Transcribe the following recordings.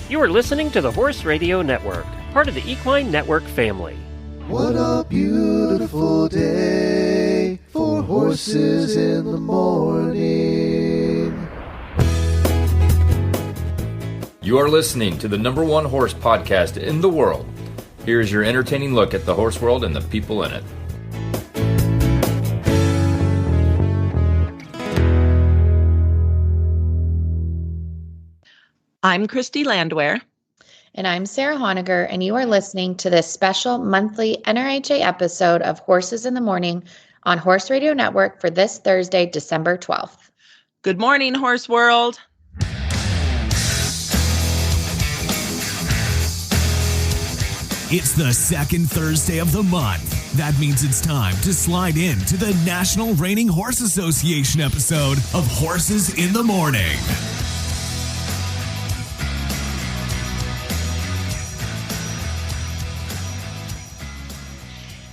You are listening to the Horse Radio Network, part of the Equine Network family. What a beautiful day for horses in the morning. You are listening to the #1 horse podcast in the world. Here's your entertaining look at the horse world and the people in it. I'm Christy Landwehr. And I'm Sarah Honegger, and you are listening to this special monthly NRHA episode of Horses in the Morning on Horse Radio Network for this Thursday, December 12th. Good morning, Horse World. It's the second Thursday of the month. That means it's time to slide in to the National Reining Horse Association episode of Horses in the Morning.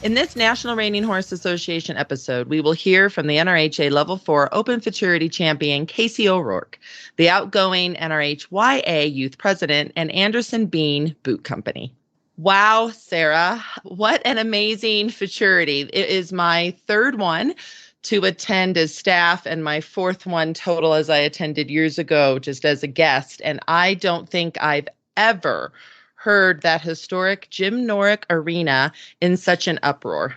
In this National Reining Horse Association episode, we will hear from the NRHA Level 4 Open Futurity Champion, Kaci O'Rourke, the outgoing NRHyA Youth President, and Anderson Bean Boot Company. Wow, Sarah, what an amazing futurity. It is my third one to attend as staff and my fourth one total as I attended years ago just as a guest. And I don't think I've ever heard that historic Jim Norick Arena in such an uproar.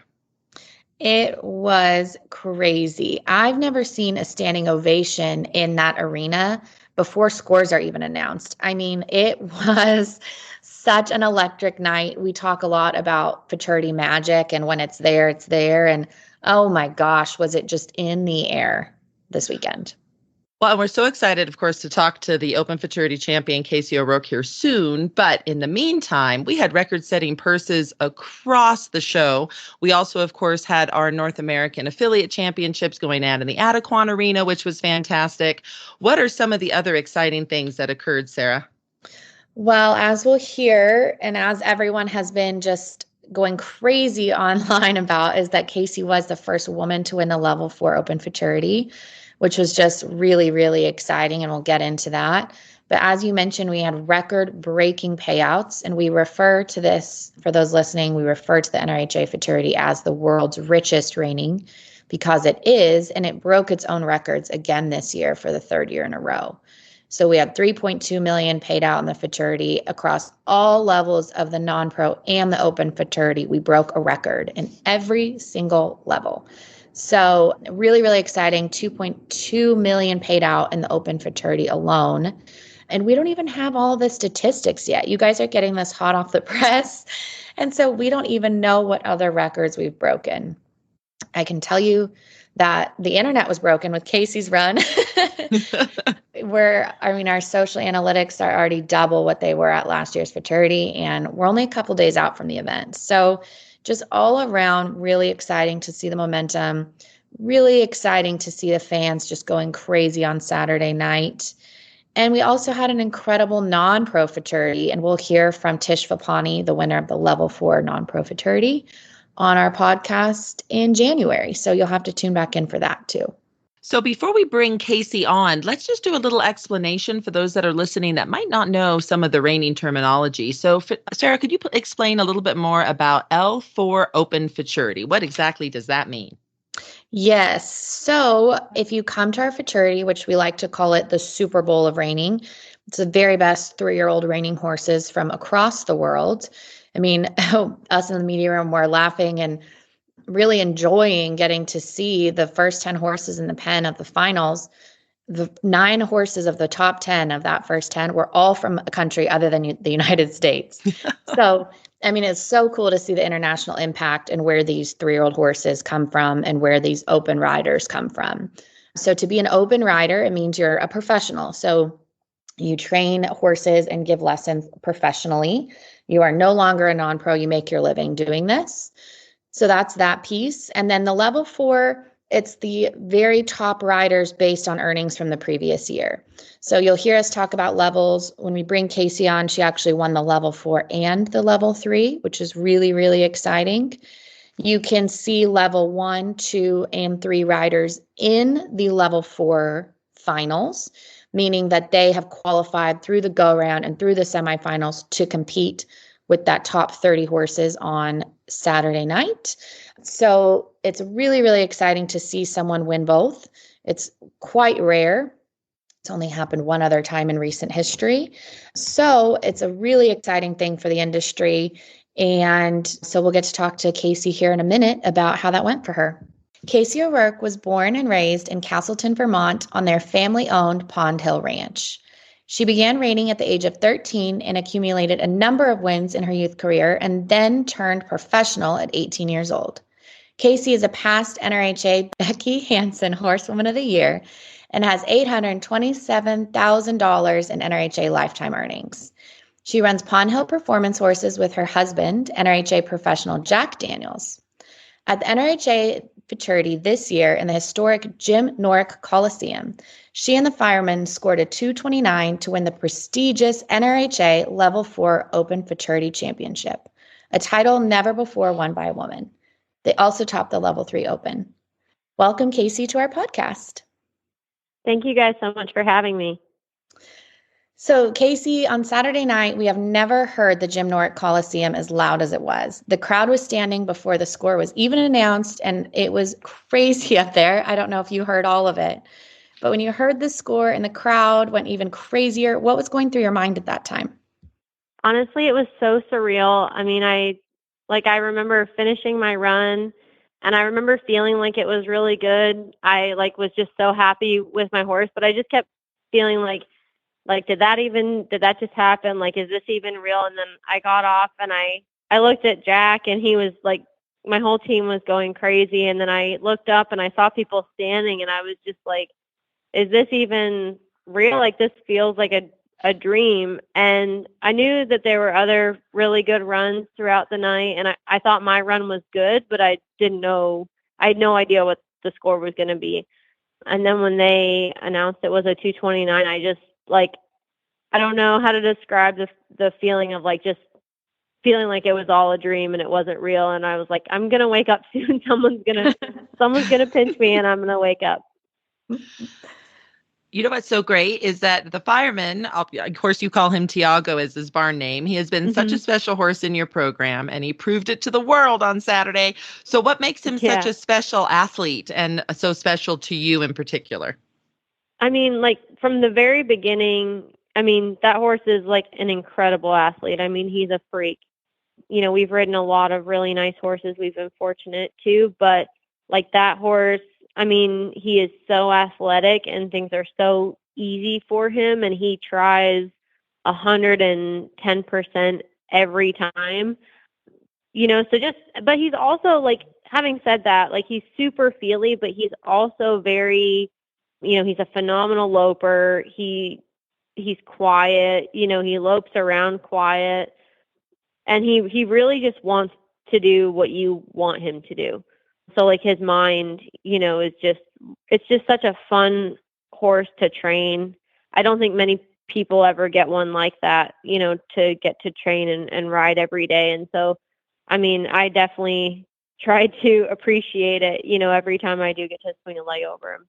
It was crazy. I've never seen a standing ovation in that arena before scores are even announced. I mean, it was such an electric night. We talk a lot about futurity magic, and when it's there, it's there. And oh my gosh, was it just in the air this weekend? Well, and we're so excited, of course, to talk to the Open Futurity Champion, Kaci O'Rourke, here soon. But in the meantime, we had record-setting purses across the show. We also, of course, had our North American affiliate championships going on in the Adequan Arena, which was fantastic. What are some of the other exciting things that occurred, Sarah? Well, as we'll hear, and as everyone has been just going crazy online about, is that Kaci was the first woman to win the Level 4 Open Futurity, which was just really, really exciting, and we'll get into that. But as you mentioned, we had record-breaking payouts, and we refer to this, for those listening, we refer to the NRHA Futurity as the world's richest reining, because it is, and it broke its own records again this year for the third year in a row. So we had $3.2 million paid out in the Futurity across all levels of the non-pro and the Open Futurity. We broke a record in every single level. So really, really exciting. $2.2 million paid out in the Open Futurity alone. And we don't even have all the statistics yet. You guys are getting this hot off the press. And so we don't even know what other records we've broken. I can tell you that the internet was broken with Kaci's run. Our social analytics are already double what they were at last year's Futurity, and we're only a couple days out from the event. So just all around, really exciting to see the momentum, really exciting to see the fans just going crazy on Saturday night. And we also had an incredible non-pro Futurity, and we'll hear from Tish Vapani, the winner of the Level 4 non-pro Futurity, on our podcast in January. So you'll have to tune back in for that too. So before we bring Kaci on, let's just do a little explanation for those that are listening that might not know some of the reining terminology. So Sarah, could you explain a little bit more about L4 Open Futurity? What exactly does that mean? Yes. So if you come to our Futurity, which we like to call it the Super Bowl of reining, it's the very best 3-year-old reining horses from across the world. I mean, us in the media room were laughing and really enjoying getting to see the first 10 horses in the pen of the finals. The 9 horses of the top 10 of that first 10 were all from a country other than the United States. So, I mean, it's so cool to see the international impact and where these 3-year-old horses come from and where these open riders come from. So to be an open rider, it means you're a professional. So you train horses and give lessons professionally. You are no longer a non-pro. You make your living doing this. So that's that piece. And then the Level 4, it's the very top riders based on earnings from the previous year. So you'll hear us talk about levels. When we bring Kaci on, she actually won the Level 4 and the Level 3, which is really, really exciting. You can see Level 1, 2, and 3 riders in the Level 4 finals. meaning that they have qualified through the go-round and through the semifinals to compete with that top 30 horses on Saturday night. So it's really, really exciting to see someone win both. It's quite rare. It's only happened one other time in recent history. So it's a really exciting thing for the industry. And so we'll get to talk to Kaci here in a minute about how that went for her. Kaci O'Rourke was born and raised in Castleton, Vermont on their family-owned Pond Hill Ranch. She began reining at the age of 13 and accumulated a number of wins in her youth career and then turned professional at 18 years old. Kaci is a past NRHA Becky Hansen Horsewoman of the Year and has $827,000 in NRHA lifetime earnings. She runs Pond Hill Performance Horses with her husband, NRHA professional Jack Daniels. At the NRHA Futurity this year in the historic Jim Norick Coliseum, she and the firemen scored a 229 to win the prestigious NRHA Level 4 Open Futurity Championship, a title never before won by a woman. They also topped the Level 3 Open. Welcome, Kaci, to our podcast. Thank you guys so much for having me. So, Kaci, on Saturday night, we have never heard the Jim Norick Coliseum as loud as it was. The crowd was standing before the score was even announced, and it was crazy up there. I don't know if you heard all of it. But when you heard the score and the crowd went even crazier, what was going through your mind at that time? Honestly, it was so surreal. I mean, I remember finishing my run, and I remember feeling like it was really good. I was just so happy with my horse, but I just kept feeling like did that just happen? Is this even real? And then I got off and I looked at Jack, and he was my whole team was going crazy. And then I looked up and I saw people standing, and I was just like, is this even real? This feels like a dream. And I knew that there were other really good runs throughout the night. And I thought my run was good, but I had no idea what the score was going to be. And then when they announced it was a 229, I just I don't know how to describe the feeling of just feeling like it was all a dream and it wasn't real. And I was like, I'm going to wake up soon. Someone's going to pinch me and I'm going to wake up. You know what's so great is that the fireman, of course, you call him Tiago as his barn name. He has been such a special horse in your program, and he proved it to the world on Saturday. So what makes him such a special athlete and so special to you in particular? I mean, from the very beginning, I mean, that horse is an incredible athlete. I mean, he's a freak. You know, we've ridden a lot of really nice horses. We've been fortunate too, but that horse, I mean, he is so athletic and things are so easy for him, and he tries 110% every time, but he's also having said that, he's super feely, but he's also very, he's a phenomenal loper. He's quiet, he lopes around quiet, and he really just wants to do what you want him to do. So his mind, it's just such a fun horse to train. I don't think many people ever get one like that, to get to train and ride every day. And so, I mean, I definitely try to appreciate it, every time I do get to swing a leg over him.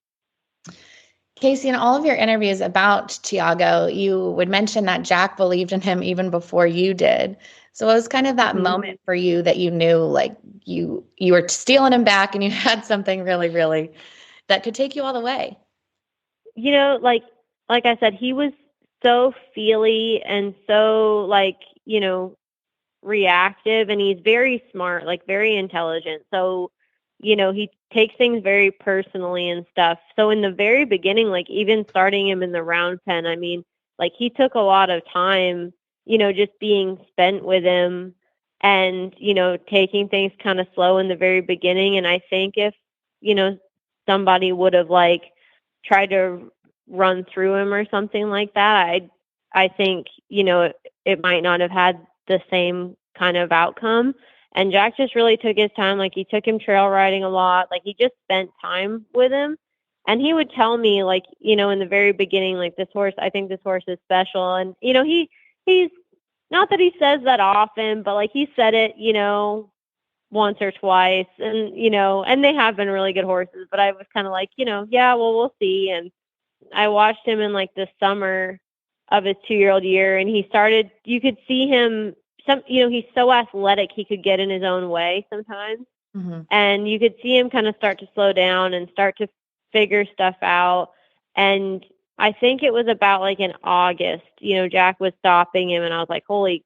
Kaci, in all of your interviews about Tiago, you would mention that Jack believed in him even before you did. So it was kind of that moment for you that you knew you were stealing him back and you had something really, really that could take you all the way. Like I said, he was so feely and so reactive, and he's very smart, very intelligent. So, he takes things very personally and stuff. So in the very beginning, even starting him in the round pen, I mean, he took a lot of time, just being spent with him and, taking things kind of slow in the very beginning. And I think if, somebody would have tried to run through him or something like that, I think, it might not have had the same kind of outcome. And Jack just really took his time. He took him trail riding a lot. He just spent time with him. And he would tell me, in the very beginning, I think this horse is special. And, he's not that he says that often, but he said it, once or twice. And, and they have been really good horses. But I was kind of yeah, well, we'll see. And I watched him in like the summer of his 2-year-old year, and you could see him, he's so athletic, he could get in his own way sometimes. Mm-hmm. And you could see him kind of start to slow down and start to figure stuff out. And I think it was about like in August, Jack was stopping him, and I was like, holy,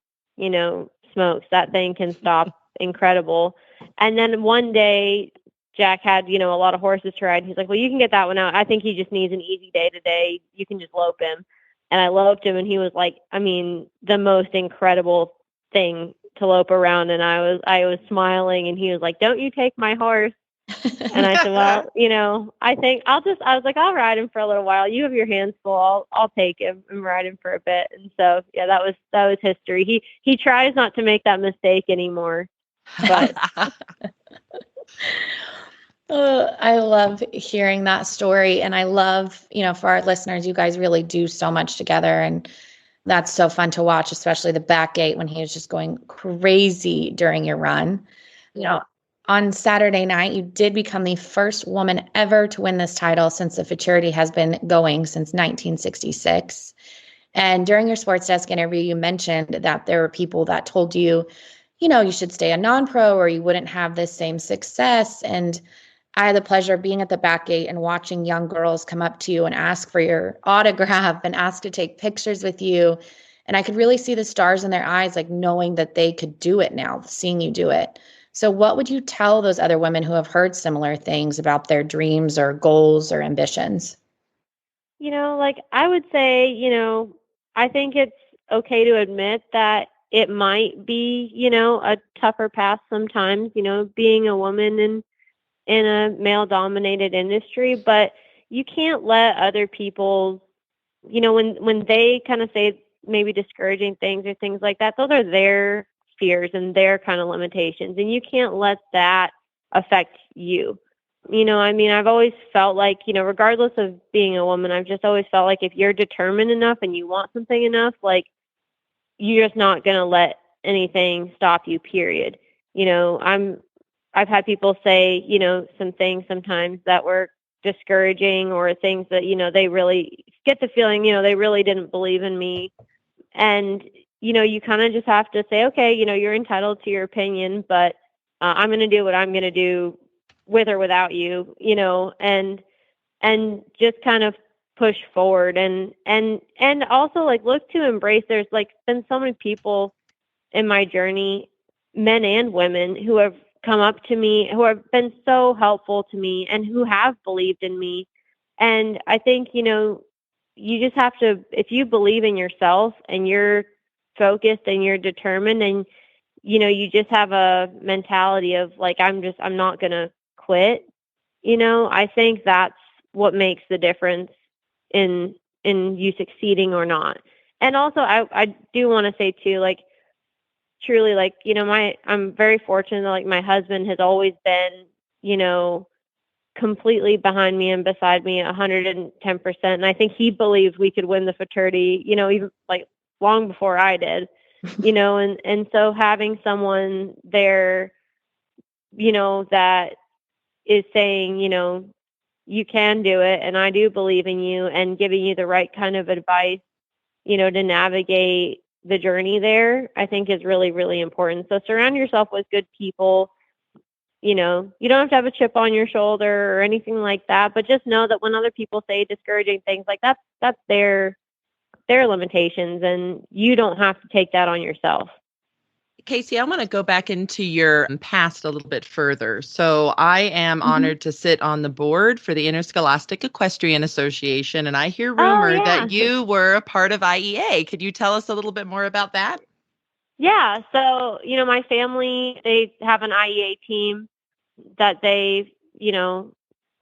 smokes, that thing can stop. Incredible. And then one day Jack had, a lot of horses to ride. He's like, well, you can get that one out. I think he just needs an easy day today. You can just lope him. And I loped him, and he was like, the most incredible thing to lope around. And I was smiling, and he was like, don't you take my horse. And I said, well, I was like, I'll ride him for a little while. You have your hands full. I'll take him and ride him for a bit. And so, yeah, that was history. He tries not to make that mistake anymore, but. I love hearing that story. And I love, for our listeners, you guys really do so much together. And that's so fun to watch, especially the back gate when he was just going crazy during your run. On Saturday night, you did become the first woman ever to win this title since the Futurity has been going since 1966. And during your sports desk interview, you mentioned that there were people that told you, you should stay a non-pro or you wouldn't have this same success. And I had the pleasure of being at the back gate and watching young girls come up to you and ask for your autograph and ask to take pictures with you. And I could really see the stars in their eyes, like knowing that they could do it now, seeing you do it. So what would you tell those other women who have heard similar things about their dreams or goals or ambitions? I would say, I think it's okay to admit that it might be, a tougher path sometimes, being a woman in a male-dominated industry, but you can't let other people, when they kind of say maybe discouraging things or things like that, those are their fears and their kind of limitations, and you can't let that affect you. I've always felt like, regardless of being a woman, I've just always felt like if you're determined enough and you want something enough, like you're just not going to let anything stop you, period. I've had people say, some things sometimes that were discouraging or things that, they really get the feeling, they really didn't believe in me. And, you kind of just have to say, okay, you're entitled to your opinion, but I'm going to do what I'm going to do with or without you, and just kind of push forward and also like look to embrace. There's like been so many people in my journey, men and women, who have come up to me, who have been so helpful to me and who have believed in me. And I think, you just have to, if you believe in yourself and you're focused and you're determined and, you just have a mentality of like, I'm not going to quit. I think that's what makes the difference in you succeeding or not. And also I do want to say too, like, truly, like, I'm very fortunate that like my husband has always been, completely behind me and beside me 110%. And I think he believed we could win the Futurity, even like long before I did, and so having someone there, that is saying, you can do it. And I do believe in you, and giving you the right kind of advice, to navigate the journey there, I think is really, really important. So surround yourself with good people. You don't have to have a chip on your shoulder or anything like that, but just know that when other people say discouraging things, like that's their limitations, and you don't have to take that on yourself. Kaci, I want to go back into your past a little bit further. So I am honored to sit on the board for the Interscholastic Equestrian Association, and I hear rumor that you were a part of IEA. Could you tell us a little bit more about that? Yeah. So, my family, they have an IEA team that they,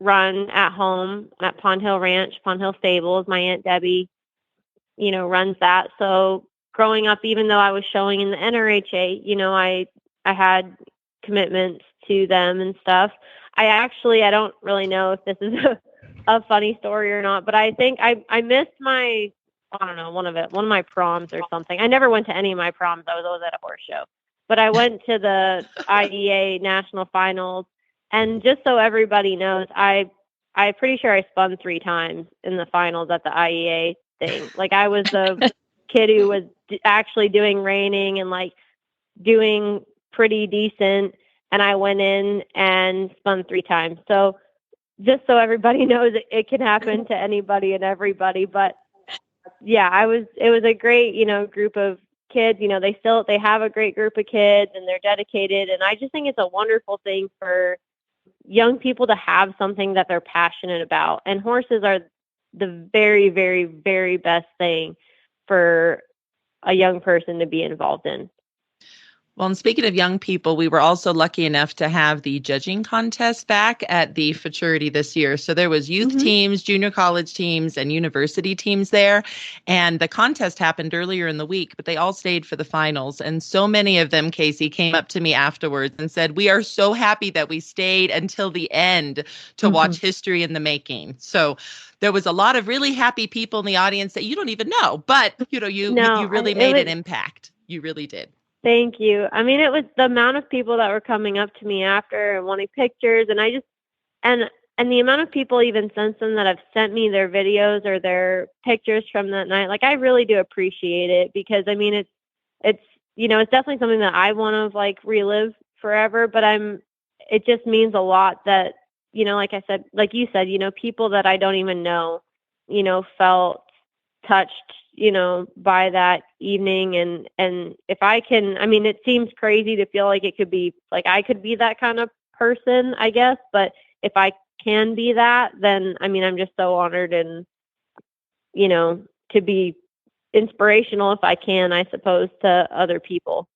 run at home at Pond Hill Ranch, Pond Hill Stables. My Aunt Debbie, runs that. So growing up, even though I was showing in the NRHA, I had commitments to them and stuff. I don't really know if this is a funny story or not, but I think I missed my, I don't know, one of my proms or something. I never went to any of my proms. I was always at a horse show, but I went to the IEA national finals. And just so everybody knows, I I'm pretty sure I spun 3 times in the finals at the IEA thing. Like I was the kid who was actually doing reining and like doing pretty decent. And I went in and spun 3 times. So just so everybody knows, it can happen to anybody and everybody. But yeah, it was a great, group of kids. They have a great group of kids and they're dedicated. And I just think it's a wonderful thing for young people to have something that they're passionate about. And horses are the very, very, very best thing for a young person to be involved in. Well, and speaking of young people, we were also lucky enough to have the judging contest back at the Futurity this year. So there was youth teams, junior college teams, and university teams there. And the contest happened earlier in the week, but they all stayed for the finals. And so many of them, Kaci, came up to me afterwards and said, we are so happy that we stayed until the end to watch history in the making. So there was a lot of really happy people in the audience that you don't even know, but you really made an impact. You really did. Thank you. I mean, it was the amount of people that were coming up to me after and wanting pictures, and and the amount of people even since then that have sent me their videos or their pictures from that night. Like, I really do appreciate it because I mean, it's definitely something that I want to like relive forever. But it just means a lot that like I said, like you said, people that I don't even know, felt touched by that evening. And if I can, I mean, it seems crazy to feel like it could be like I could be that kind of person, I guess. But if I can be that, then I mean, I'm just so honored and, to be inspirational if I can, I suppose, to other people.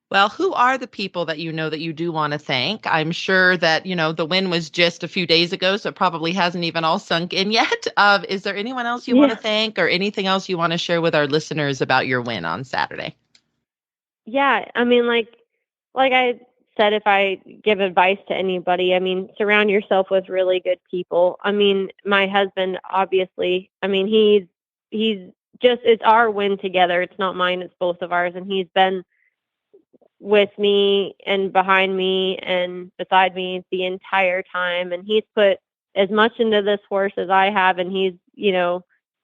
Well, who are the people that that you do want to thank? I'm sure that, the win was just a few days ago, so it probably hasn't even all sunk in yet. Is there anyone else you want to thank or anything else you want to share with our listeners about your win on Saturday? Yeah, I mean, like I said, if I give advice to anybody, I mean, surround yourself with really good people. I mean, my husband, obviously, I mean, he's just, it's our win together. It's not mine, it's both of ours. And he's been with me and behind me and beside me the entire time. And he's put as much into this horse as I have. And he's,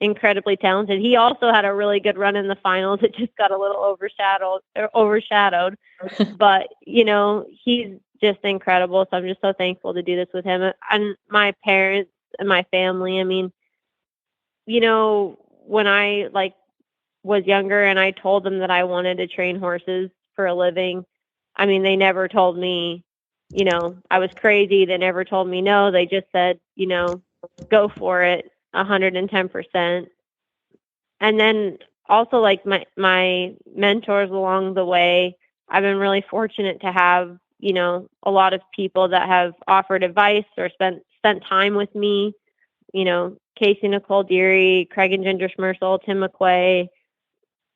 incredibly talented. He also had a really good run in the finals. It just got a little overshadowed. But, he's just incredible. So I'm just so thankful to do this with him and my parents and my family. I mean, when I was younger and I told them that I wanted to train horses for a living, I mean, they never told me, I was crazy. They never told me no. They just said, go for it 110%. And then also like my mentors along the way, I've been really fortunate to have, a lot of people that have offered advice or spent time with me, Casey Nicole Deary, Craig and Ginger Schmersel, Tim McQuay,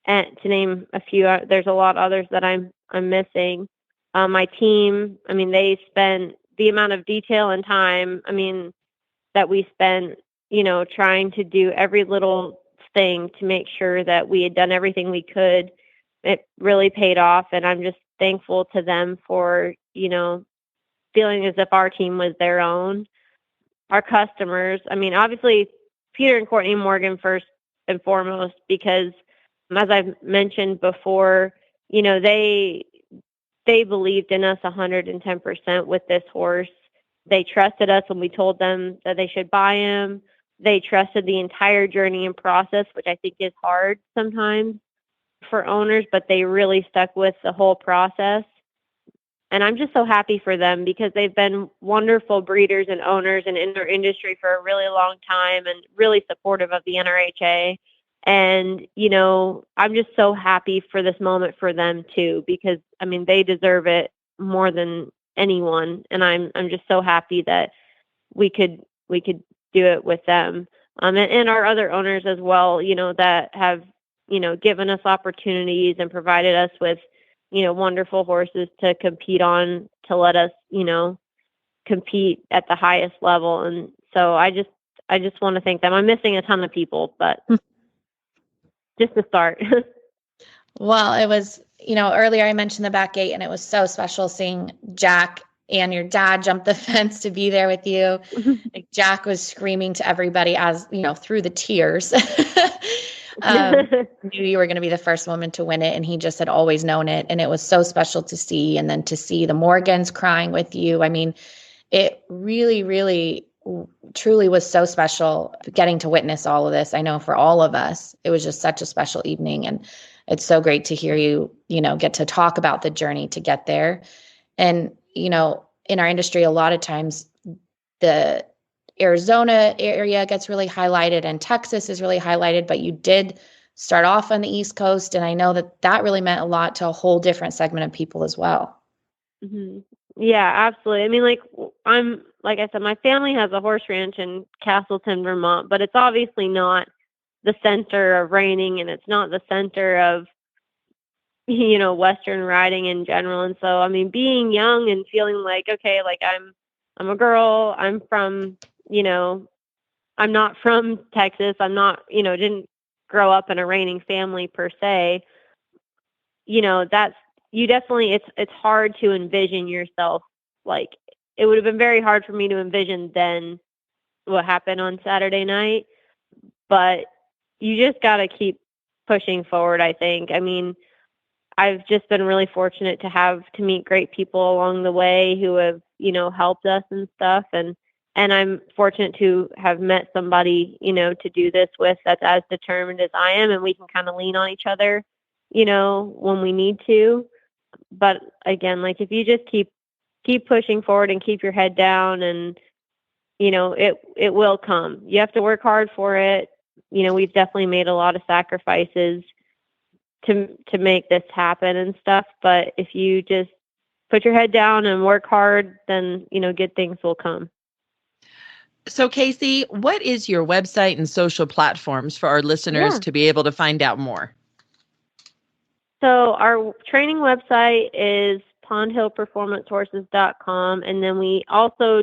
and to name a few. There's a lot others that I'm missing. My team, I mean, they spent the amount of detail and time, I mean, that we spent, trying to do every little thing to make sure that we had done everything we could. It really paid off. And I'm just thankful to them for, feeling as if our team was their own. Our customers, I mean, obviously Peter and Courtney Morgan first and foremost, because as I've mentioned before, they believed in us 110% with this horse. They trusted us when we told them that they should buy him. They trusted the entire journey and process, which I think is hard sometimes for owners, but they really stuck with the whole process. And I'm just so happy for them because they've been wonderful breeders and owners and in their industry for a really long time and really supportive of the NRHA. And, I'm just so happy for this moment for them too, because I mean, they deserve it more than anyone. And I'm just so happy that we could do it with them. And our other owners as well, that have, given us opportunities and provided us with, wonderful horses to compete on, to let us, compete at the highest level. And so I just want to thank them. I'm missing a ton of people, but just to start. Well, it was, earlier I mentioned the back gate, and it was so special seeing Jack and your dad jumped the fence to be there with you. Like Jack was screaming to everybody as, through the tears. Knew you were going to be the first woman to win it, and he just had always known it. And it was so special to see. And then to see the Morgans crying with you. I mean, it really, really, truly was so special getting to witness all of this. I know for all of us, it was just such a special evening. And it's so great to hear you, get to talk about the journey to get there. And, in our industry, a lot of times the Arizona area gets really highlighted and Texas is really highlighted, but you did start off on the East Coast. And I know that really meant a lot to a whole different segment of people as well. Mm-hmm. Yeah, absolutely. I mean, like I said, my family has a horse ranch in Castleton, Vermont, but it's obviously not the center of reining, and it's not the center of, Western riding in general. And so, I mean, being young and feeling like, okay, like I'm a girl, I'm from, I'm not from Texas. I'm not, didn't grow up in a reining family per se. It's hard to envision yourself. Like, it would have been very hard for me to envision then what happened on Saturday night, but you just got to keep pushing forward, I think. I mean, I've just been really fortunate to meet great people along the way who have, helped us and stuff. And I'm fortunate to have met somebody, to do this with that's as determined as I am. And we can kind of lean on each other, when we need to. But again, like if you just keep pushing forward and keep your head down, and, it will come. You have to work hard for it. We've definitely made a lot of sacrifices to make this happen and stuff. But if you just put your head down and work hard, then, good things will come. So Kaci, what is your website and social platforms for our listeners to be able to find out more? So our training website is pondhillperformancehorses.com. And then we also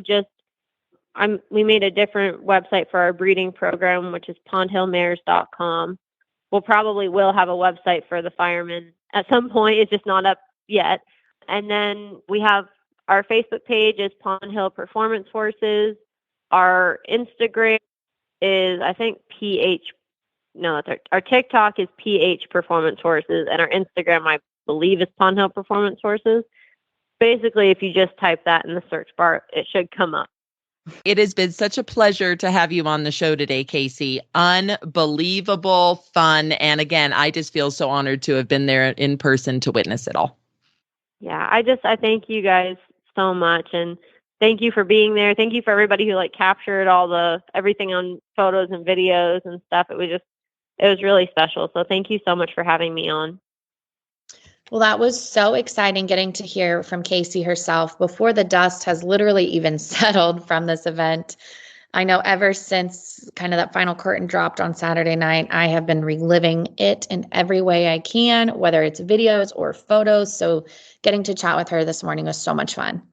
we made a different website for our breeding program, which is pondhillmares.com. We'll probably will have a website for the firemen at some point. It's just not up yet. And then we have our Facebook page is Pond Hill Performance Horses. Our Instagram is, I think, our TikTok is PH Performance Horses, and our Instagram, I believe, is Pond Hill Performance Horses. Basically, if you just type that in the search bar, it should come up. It has been such a pleasure to have you on the show today, Kaci. Unbelievable fun. And again, I just feel so honored to have been there in person to witness it all. Yeah, I thank you guys so much. And thank you for being there. Thank you for everybody who captured everything on photos and videos and stuff. It was really special. So thank you so much for having me on. Well, that was so exciting getting to hear from Kaci herself before the dust has literally even settled from this event. I know ever since kind of that final curtain dropped on Saturday night, I have been reliving it in every way I can, whether it's videos or photos. So getting to chat with her this morning was so much fun.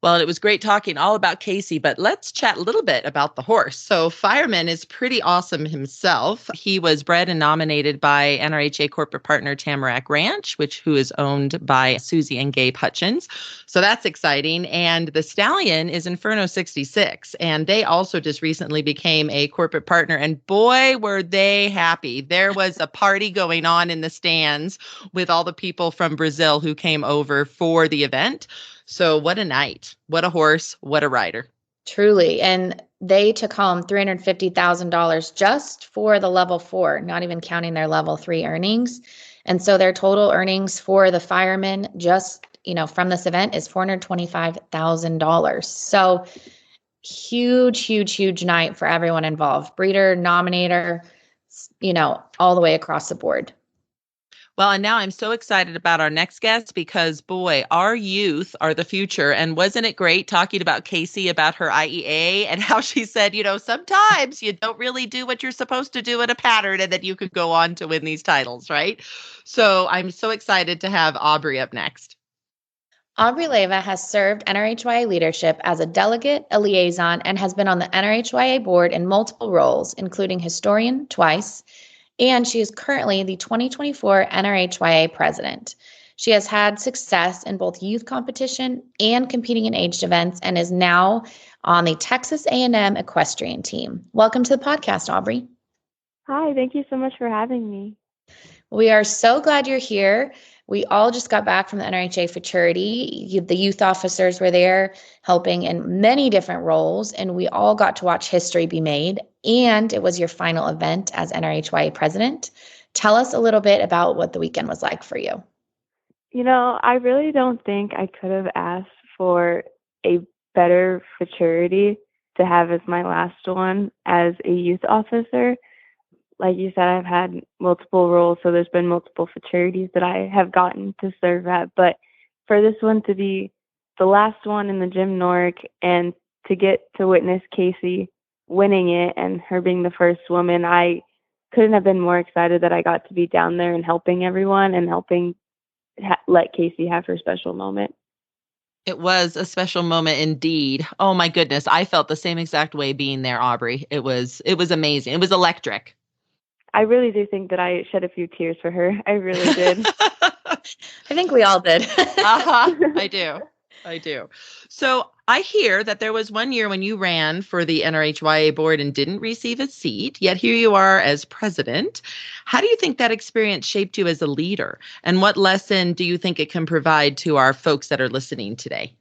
Well, it was great talking all about Kaci, but let's chat a little bit about the horse. So Fireman is pretty awesome himself. He was bred and nominated by NRHA corporate partner Tamarack Ranch, who is owned by Susie and Gabe Hutchins. So that's exciting. And the stallion is Inferno 66. And they also just recently became a corporate partner. And boy, were they happy. There was a party going on in the stands with all the people from Brazil who came over for the event. So what a night, what a horse, what a rider. Truly. And they took home $350,000 just for the level 4, not even counting their level 3 earnings. And so their total earnings for the firemen just, from this event is $425,000. So huge, huge, huge night for everyone involved. Breeder, nominator, all the way across the board. Well, and now I'm so excited about our next guest because, boy, our youth are the future. And wasn't it great talking about Kaci, about her IEA and how she said, sometimes you don't really do what you're supposed to do in a pattern and that you could go on to win these titles, right? So I'm so excited to have Aubree up next. Aubree Leyva has served NRHyA leadership as a delegate, a liaison, and has been on the NRHyA board in multiple roles, including historian twice, and she is currently the 2024 NRHyA President. She has had success in both youth competition and competing in aged events and is now on the Texas A&M equestrian team. Welcome to the podcast, Aubree. Hi, thank you so much for having me. We are so glad you're here. We all just got back from the NRHA Futurity. The youth officers were there helping in many different roles, and we all got to watch history be made. And it was your final event as NRHyA President. Tell us a little bit about what the weekend was like for you. I really don't think I could have asked for a better Futurity to have as my last one as a youth officer. Like you said, I've had multiple roles, so there's been multiple Futurities that I have gotten to serve at. But for this one to be the last one in the Jim Norick and to get to witness Kaci winning it and her being the first woman, I couldn't have been more excited that I got to be down there and helping everyone and helping let Kaci have her special moment. It was a special moment indeed. Oh my goodness. I felt the same exact way being there, Aubree. It was amazing. It was electric. I really do think that I shed a few tears for her. I really did. I think we all did. I do. So I hear that there was one year when you ran for the NRHyA board and didn't receive a seat, yet here you are as president. How do you think that experience shaped you as a leader? And what lesson do you think it can provide to our folks that are listening today?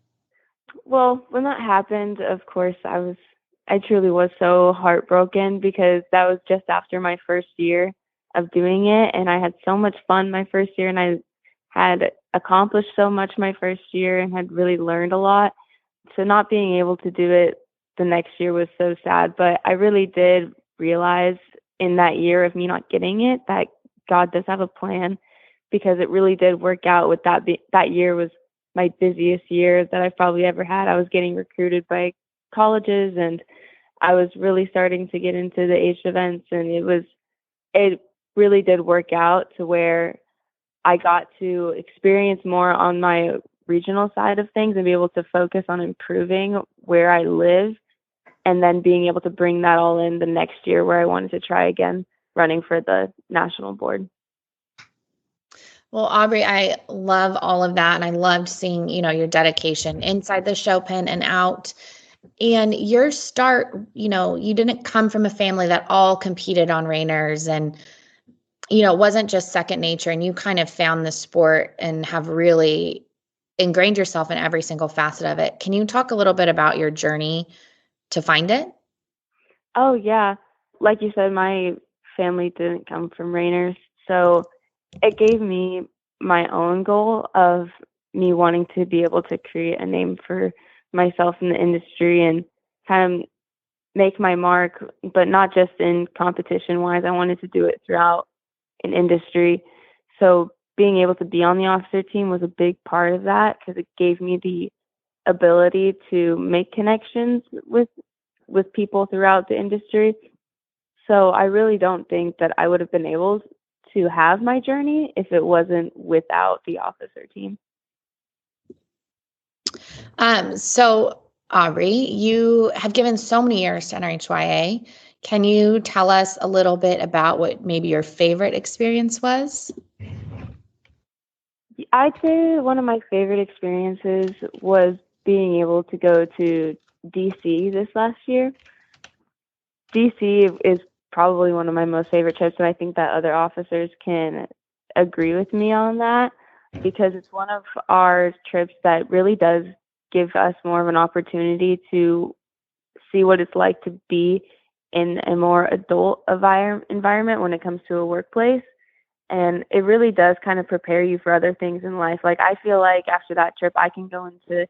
Well, when that happened, of course, I truly was so heartbroken because that was just after my first year of doing it. And I had so much fun my first year, and I had accomplished so much my first year and had really learned a lot. So not being able to do it the next year was so sad. But I really did realize in that year of me not getting it that God does have a plan, because it really did work out with that. That year was my busiest year that I've probably ever had. I was getting recruited by colleges, and I was really starting to get into the aged events, and it really did work out to where I got to experience more on my regional side of things and be able to focus on improving where I live, and then being able to bring that all in the next year where I wanted to try again running for the national board. Well, Aubree, I love all of that. And I loved seeing, your dedication inside the show pen and out. And your start, you didn't come from a family that all competed on reiners, and, it wasn't just second nature, and you kind of found the sport and have really ingrained yourself in every single facet of it. Can you talk a little bit about your journey to find it? Oh, yeah. Like you said, my family didn't come from reiners. So it gave me my own goal of me wanting to be able to create a name for myself in the industry and kind of make my mark, but not just in competition wise. I wanted to do it throughout an industry. So being able to be on the officer team was a big part of that, because it gave me the ability to make connections with people throughout the industry. So I really don't think that I would have been able to have my journey if it wasn't without the officer team. So Aubree, you have given so many years to NRHyA. Can you tell us a little bit about what maybe your favorite experience was? I'd say one of my favorite experiences was being able to go to DC this last year. DC is probably one of my most favorite trips, and I think that other officers can agree with me on that, because it's one of our trips that really does give us more of an opportunity to see what it's like to be in a more adult environment when it comes to a workplace. And it really does kind of prepare you for other things in life. Like, I feel like after that trip, I can go into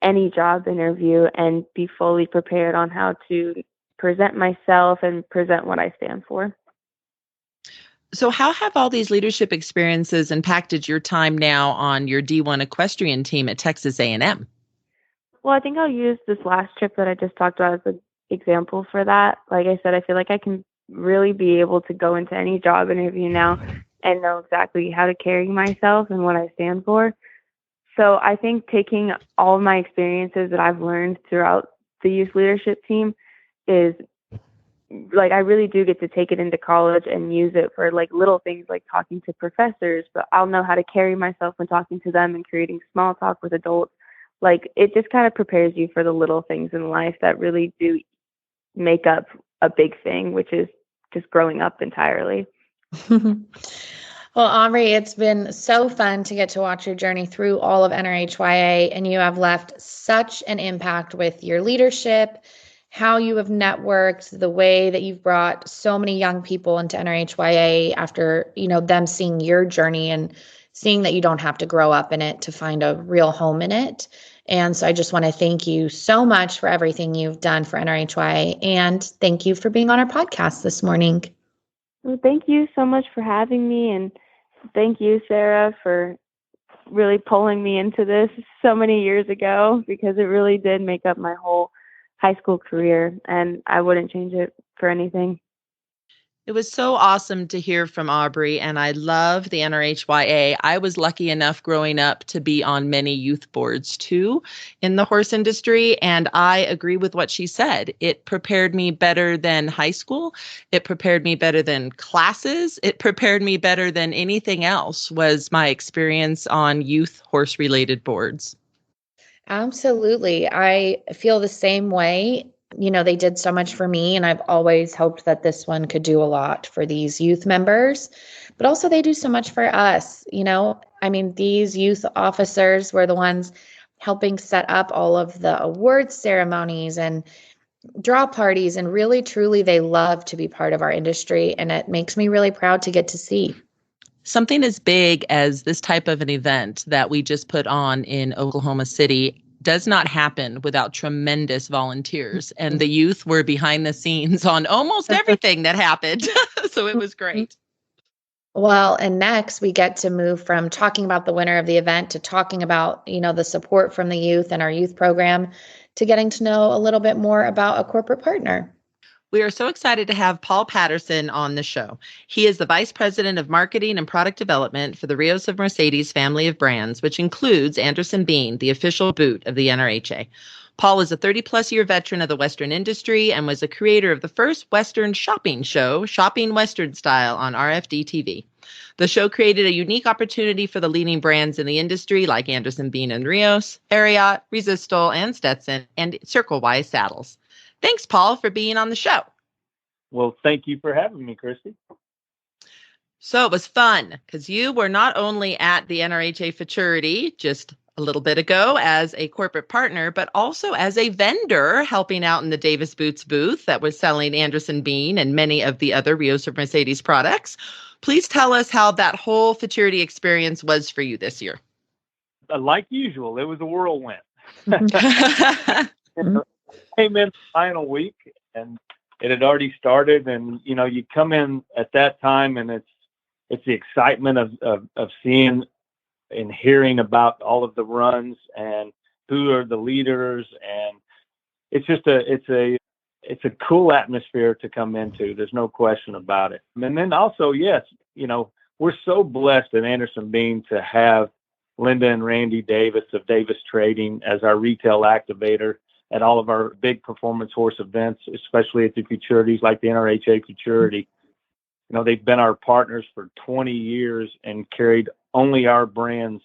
any job interview and be fully prepared on how to present myself and present what I stand for. So how have all these leadership experiences impacted your time now on your D1 equestrian team at Texas A&M? Well, I think I'll use this last trip that I just talked about as an example for that. Like I said, I feel like I can really be able to go into any job interview now and know exactly how to carry myself and what I stand for. So I think taking all of my experiences that I've learned throughout the youth leadership team is like I really do get to take it into college and use it for like little things like talking to professors, but I'll know how to carry myself when talking to them and creating small talk with adults. Like it just kind of prepares you for the little things in life that really do make up a big thing, which is just growing up entirely. Well, Aubree, it's been so fun to get to watch your journey through all of NRHyA, and you have left such an impact with your leadership, how you have networked, the way that you've brought so many young people into NRHyA after, them seeing your journey and seeing that you don't have to grow up in it to find a real home in it. And so I just want to thank you so much for everything you've done for NRHyA, and thank you for being on our podcast this morning. Well, thank you so much for having me, and thank you, Sarah, for really pulling me into this so many years ago, because it really did make up my whole high school career, and I wouldn't change it for anything. It was so awesome to hear from Aubree, and I love the NRHyA. I was lucky enough growing up to be on many youth boards too in the horse industry, and I agree with what she said. It prepared me better than high school. It prepared me better than classes. It prepared me better than anything else was my experience on youth horse-related boards. Absolutely. I feel the same way. They did so much for me, and I've always hoped that this one could do a lot for these youth members, but also they do so much for us. These youth officers were the ones helping set up all of the awards ceremonies and draw parties, and really, truly, they love to be part of our industry, and it makes me really proud to get to see. Something as big as this type of an event that we just put on in Oklahoma City does not happen without tremendous volunteers. And the youth were behind the scenes on almost everything that happened. So it was great. Well, and next we get to move from talking about the winner of the event to talking about, the support from the youth and our youth program, to getting to know a little bit more about a corporate partner. We are so excited to have Paul Patterson on the show. He is the Vice President of Marketing and Product Development for the Rios of Mercedes family of brands, which includes Anderson Bean, the official boot of the NRHA. Paul is a 30-plus year veteran of the Western industry and was the creator of the first Western shopping show, Shopping Western Style, on RFD TV. The show created a unique opportunity for the leading brands in the industry like Anderson Bean and Rios, Ariat, Resistol, and Stetson, and Circle Y saddles. Thanks, Paul, for being on the show. Well, thank you for having me, Christy. So it was fun because you were not only at the NRHA Futurity just a little bit ago as a corporate partner, but also as a vendor helping out in the Davis Boots booth that was selling Anderson Bean and many of the other Rios of Mercedes products. Please tell us how that whole Futurity experience was for you this year. Like usual, it was a whirlwind. Came in the final week and it had already started, and you come in at that time and it's the excitement of seeing and hearing about all of the runs and who are the leaders, and it's just it's a cool atmosphere to come into. There's no question about it. And then also, yes, we're so blessed at Anderson Bean to have Linda and Randy Davis of Davis Trading as our retail activator at all of our big performance horse events, especially at the Futurities like the NRHA Futurity. They've been our partners for 20 years and carried only our brands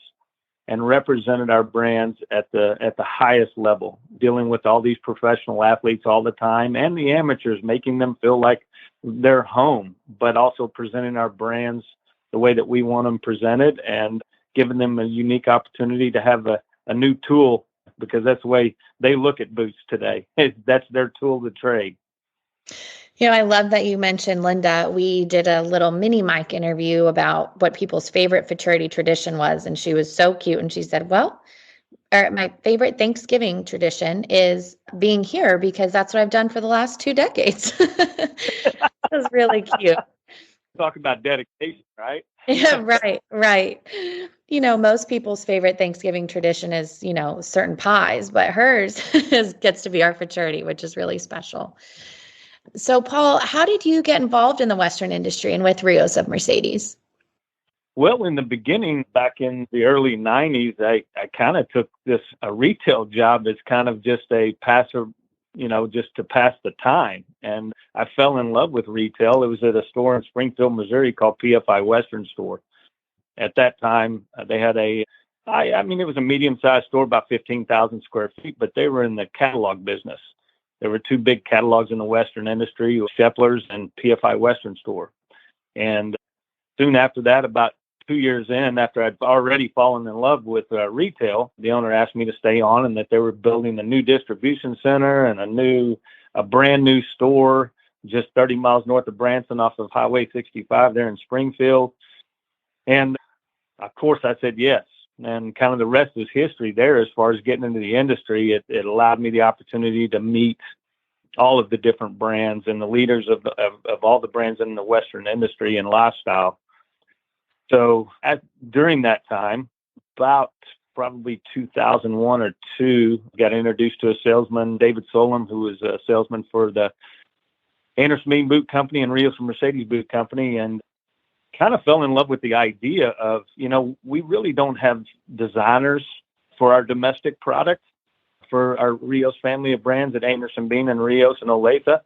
and represented our brands at the highest level, dealing with all these professional athletes all the time and the amateurs, making them feel like they're home, but also presenting our brands the way that we want them presented and giving them a unique opportunity to have a new tool, because that's the way they look at boots today. That's their tool of the trade. I love that you mentioned Linda. We did a little mini mic interview about what people's favorite Futurity tradition was. And she was so cute. And she said, my favorite Thanksgiving tradition is being here because that's what I've done for the last 2 decades. That was really cute. Talk about dedication, right? Yeah, right. Most people's favorite Thanksgiving tradition is, certain pies, but hers gets to be our Futurity, which is really special. So, Paul, how did you get involved in the Western industry and with Rios of Mercedes? Well, in the beginning, back in the early 90s, I kind of took a retail job as kind of just a just to pass the time. And I fell in love with retail. It was at a store in Springfield, Missouri called PFI Western Store. At that time, they had it was a medium-sized store, about 15,000 square feet, but they were in the catalog business. There were two big catalogs in the Western industry, Scheffler's and PFI Western Store. And soon after that, about 2 years in, after I'd already fallen in love with retail, the owner asked me to stay on, and that they were building a new distribution center and a brand new store just 30 miles north of Branson off of Highway 65 there in Springfield. And of course I said yes. And kind of the rest is history there as far as getting into the industry. It allowed me the opportunity to meet all of the different brands and the leaders of all the brands in the Western industry and lifestyle. So during that time, about probably 2001 or 2, got introduced to a salesman, David Solom, who was a salesman for the Anderson Bean Boot Company and Rios and Mercedes Boot Company, and kind of fell in love with the idea of, we really don't have designers for our domestic product, for our Rios family of brands at Anderson Bean and Rios and Olathe.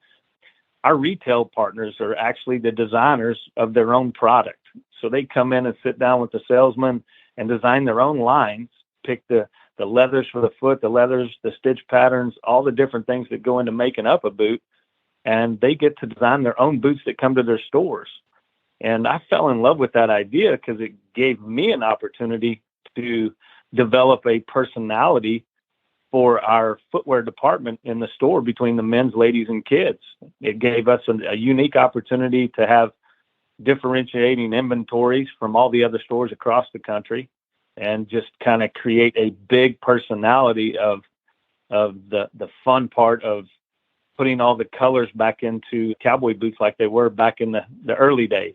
Our retail partners are actually the designers of their own product. So they come in and sit down with the salesman and design their own lines, pick the leathers for the foot, the leathers, the stitch patterns, all the different things that go into making up a boot. And they get to design their own boots that come to their stores. And I fell in love with that idea because it gave me an opportunity to develop a personality for our footwear department in the store between the men's, ladies, and kids. It gave us a unique opportunity to have differentiating inventories from all the other stores across the country and just kind of create a big personality of the fun part of putting all the colors back into cowboy boots like they were back in the early days.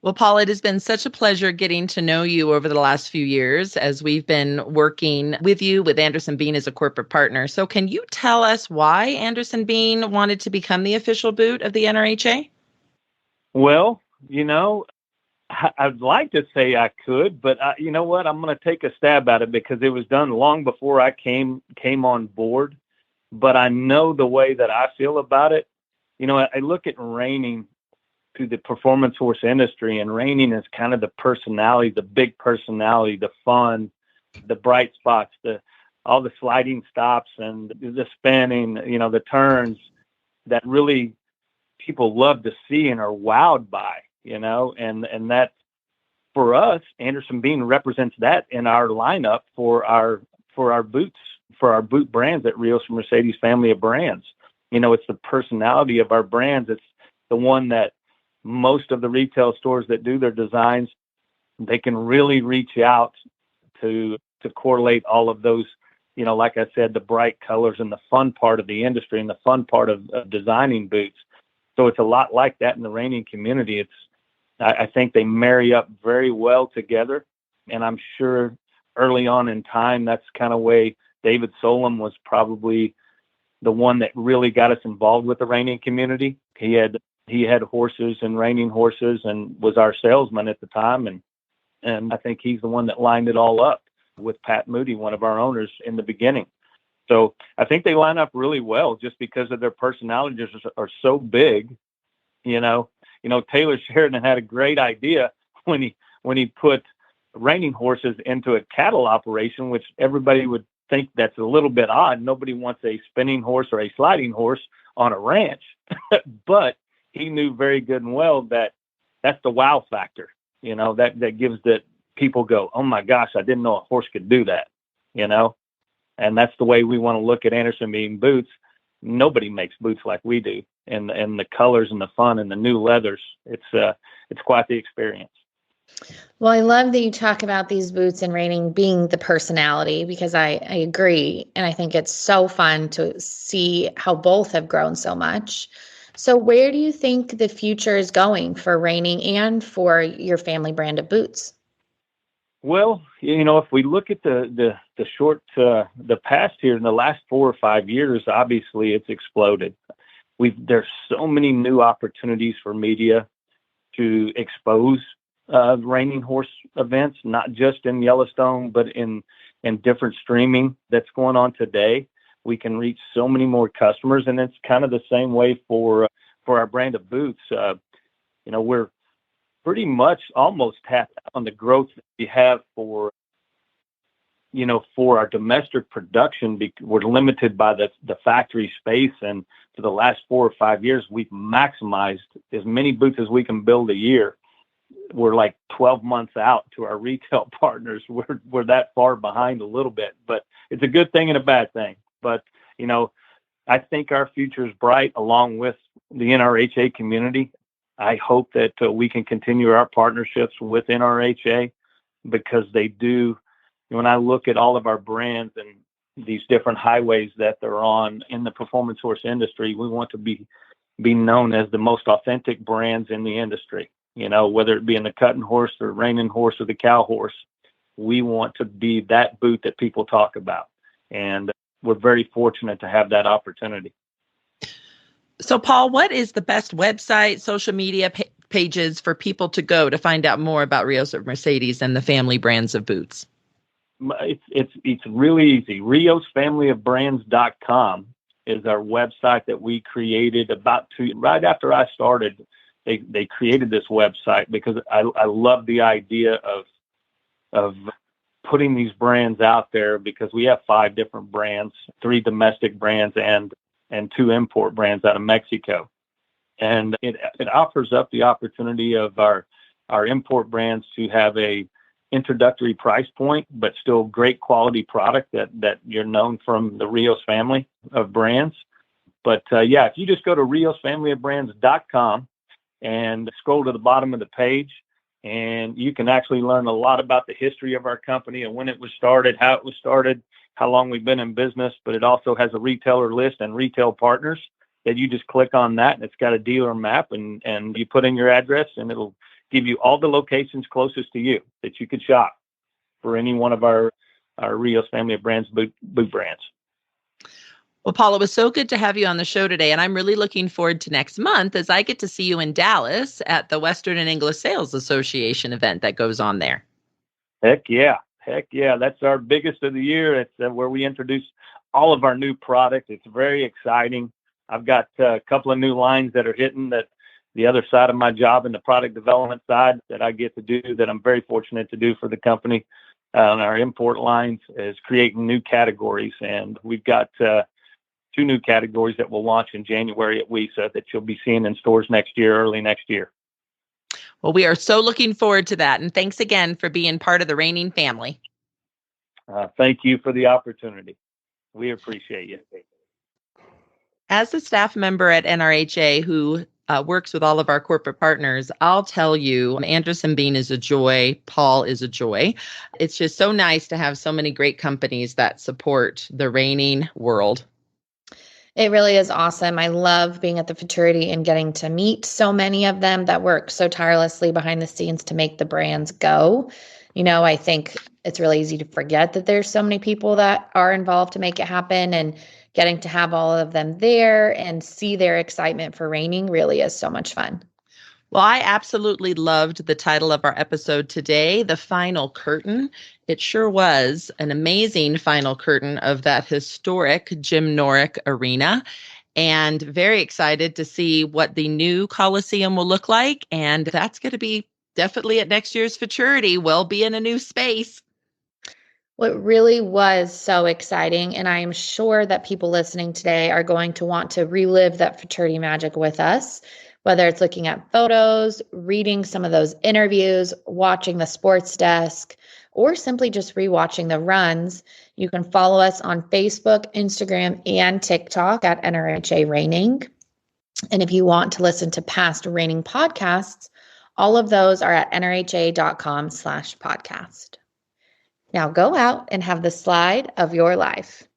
Well, Paul, it has been such a pleasure getting to know you over the last few years as we've been working with you with Anderson Bean as a corporate partner. So can you tell us why Anderson Bean wanted to become the official boot of the NRHA? Well, I'd like to say I could, but you know what? I'm going to take a stab at it because it was done long before I came on board. But I know the way that I feel about it. I look at reining to the performance horse industry, and reining is kind of the personality, the big personality, the fun, the bright spots, all the sliding stops and the spinning, the turns that really people love to see and are wowed by, and that for us, Anderson Bean represents that in our lineup for our boots, for our boot brands at Rios and Mercedes family of brands. It's the personality of our brands. It's the one that most of the retail stores that do their designs, they can really reach out to correlate all of those, like I said, the bright colors and the fun part of the industry and the fun part of designing boots. So it's a lot like that in the reining community. I think they marry up very well together. And I'm sure early on in time, that's kind of way David Solom was probably the one that really got us involved with the reining community. He had horses and reining horses and was our salesman at the time. And I think he's the one that lined it all up with Pat Moody, one of our owners in the beginning. So I think they line up really well just because of their personalities are so big. Taylor Sheridan had a great idea when he put reining horses into a cattle operation, which everybody would think that's a little bit odd. Nobody wants a spinning horse or a sliding horse on a ranch, but he knew very good and well that that's the wow factor, that gives that people go, oh my gosh, I didn't know a horse could do that, and that's the way we want to look at Anderson Bean boots. Nobody makes boots like we do. And the colors and the fun and the new leathers, it's quite the experience. Well, I love that you talk about these boots and reining being the personality, because I agree. And I think it's so fun to see how both have grown so much. So where do you think the future is going for reining and for your family brand of boots? Well, if we look at the past here in the last 4 or 5 years, obviously it's exploded. There's so many new opportunities for media to expose reining horse events, not just in Yellowstone, but in different streaming that's going on today. we can reach so many more customers. And it's kind of the same way for our brand of boots. We're pretty much almost tapped on the growth that we have for our domestic production. We're limited by the factory space. And for the last 4 or 5 years, we've maximized as many boots as we can build a year. We're like 12 months out to our retail partners. We're that far behind a little bit, but it's a good thing and a bad thing. But, I think our future is bright along with the NRHA community. I hope that we can continue our partnerships with NRHA, because they do. When I look at all of our brands and these different highways that they're on in the performance horse industry, we want to be known as the most authentic brands in the industry. Whether it be in the cutting horse or reining horse or the cow horse, we want to be that boot that people talk about. And we're very fortunate to have that opportunity. So, Paul, what is the best website, social media pages for people to go to find out more about Rios of Mercedes and the family brands of boots? It's really easy. RiosFamilyOfBrands.com is our website that we created right after I started. They created this website because I love the idea of putting these brands out there, because we have 5 different brands, 3 domestic brands and 2 import brands out of Mexico. And it offers up the opportunity of our import brands to have a introductory price point, but still great quality product that you're known from the Rios family of brands. But if you just go to RiosFamilyOfBrands.com and scroll to the bottom of the page, and you can actually learn a lot about the history of our company and when it was started, how it was started, how long we've been in business. But it also has a retailer list and retail partners that you just click on that, and it's got a dealer map, and you put in your address, and it'll give you all the locations closest to you that you could shop for any one of our Rios Family of Brands boot brands. Well, Paul, it was so good to have you on the show today, and I'm really looking forward to next month as I get to see you in Dallas at the Western and English Sales Association event that goes on there. Heck yeah. That's our biggest of the year. It's where we introduce all of our new product. It's very exciting. I've got a couple of new lines that are hitting that the other side of my job in the product development side that I get to do, that I'm very fortunate to do for the company. On our import lines is creating new categories. And we've got 2 new categories that will launch in January at WESA that you'll be seeing in stores early next year. Well, we are so looking forward to that. And thanks again for being part of the reining family. Thank you for the opportunity. We appreciate you. As a staff member at NRHA who works with all of our corporate partners, I'll tell you, Anderson Bean is a joy. Paul is a joy. It's just so nice to have so many great companies that support the reining world. It really is awesome. I love being at the Futurity and getting to meet so many of them that work so tirelessly behind the scenes to make the brands go. I think it's really easy to forget that there's so many people that are involved to make it happen, and getting to have all of them there and see their excitement for reining really is so much fun. Well, I absolutely loved the title of our episode today, The Final Curtain. It sure was an amazing final curtain of that historic Jim Norick Arena, and very excited to see what the new Coliseum will look like. And that's going to be definitely at next year's Futurity. We'll be in a new space. Well, it really was so exciting. And I am sure that people listening today are going to want to relive that Futurity magic with us, whether it's looking at photos, reading some of those interviews, watching the sports desk, or simply just rewatching the runs. You can follow us on Facebook, Instagram, and TikTok at NRHA Reining. And if you want to listen to past reining podcasts, all of those are at nrha.com/podcast. Now go out and have the slide of your life.